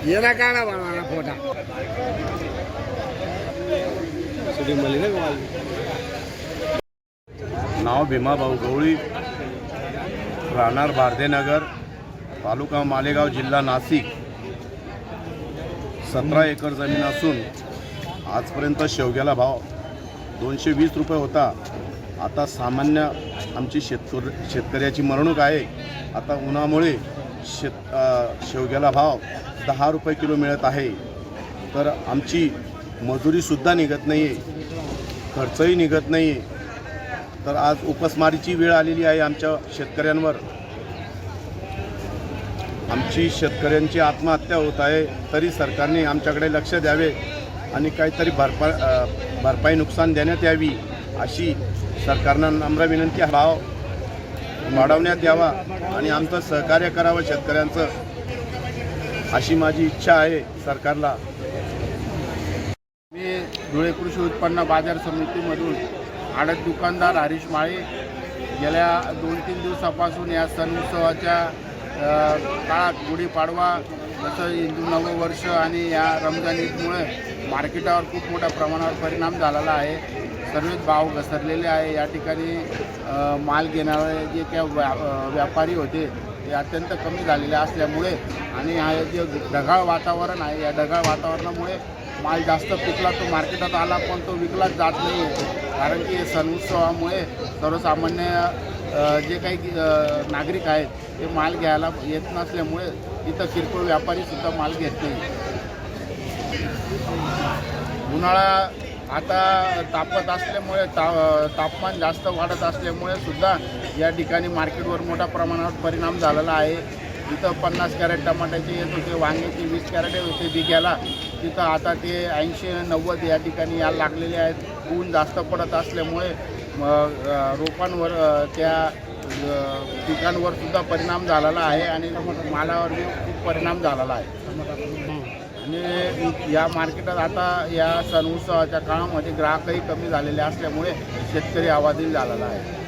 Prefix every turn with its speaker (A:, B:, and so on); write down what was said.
A: येना काढा बनवाना फोटा
B: नाव भीमाभाऊ गवळी, राहणार भारदेनगर, तालुका मालेगाव, जिल्हा नाशिक. 17 एकर जमीन असून आजपर्यंत शेवग्याला भाव 220 रुपये होता. आता सामान्य आमची शेतकऱ्याची मरणूक आहे. आता उन्हामुळे शेवग्याला भाव 10 रुपये किलो मिळत आहे. तर आमची मजुरीसुद्धा निघत नाही आहे, खर्चही निघत नाही आहे. तर आज उपासमारीची वेळ आलेली आहे आमच्या शेतकऱ्यांवर. आमची शेतकऱ्यांची आत्महत्या होत आहे. तरी सरकारने आमच्याकडे लक्ष द्यावे आणि काहीतरी भरपाई नुकसान देण्यात यावी अशी सरकारनं नम्र विनंती. भाव वाढवण्यात यावा आणि आमचं सहकार्य करावं शेतकऱ्यांचं, अशी माझी इच्छा आहे सरकारला.
C: मी धुळे कृषी उत्पन्न बाजार समितीमधून आडत दुकानदार हरीश माळे. गेल्या 2-3 दिवसापासून या सण उत्सवाच्या काळात गुढीपाडवा, जसं हिंदू नववर्ष आणि या रमजान ईदमुळे मार्केटावर खूप मोठ्या प्रमाणावर परिणाम झालेला आहे. सर्वच भाव घसरलेले आहे. या ठिकाणी माल घेणारे जे काही व्यापारी होते ते अत्यंत कमी झालेले असल्यामुळे आणि हा जे ढगाळ वातावरण आहे, या ढगाळ वातावरणामुळे माल जास्त पिकला तो मार्केटात आला, पण तो विकलाच जात नाही. कारण की सण उत्सवामुळे सर्वसामान्य जे काही नागरिक आहेत ते माल घ्यायला येत नसल्यामुळे इथं किरकोळ व्यापारीसुद्धा माल घेत नाही. उन्हाळा आता तापत असल्यामुळे तापमान जास्त वाढत असल्यामुळे सुद्धा या ठिकाणी मार्केटवर मोठ्या प्रमाणावर परिणाम झालेला आहे. तिथं 50 कॅरेट टमाट्याचे येत होते, वांग्याचे 20 कॅरेट होते बिघ्याला, तिथं आता ते 80-90 या ठिकाणी यायला लागलेले आहेत. ऊन जास्त पडत असल्यामुळे रोपांवर त्या पिकांवर सुद्धा परिणाम झालेला आहे आणि मालावर खूप परिणाम झालेला आहे. आणि या मार्केटात आता या सण उत्सवाच्या काळामध्ये ग्राहकही कमी झालेले असल्यामुळे शेतकरी अवाधीन झालेला आहे.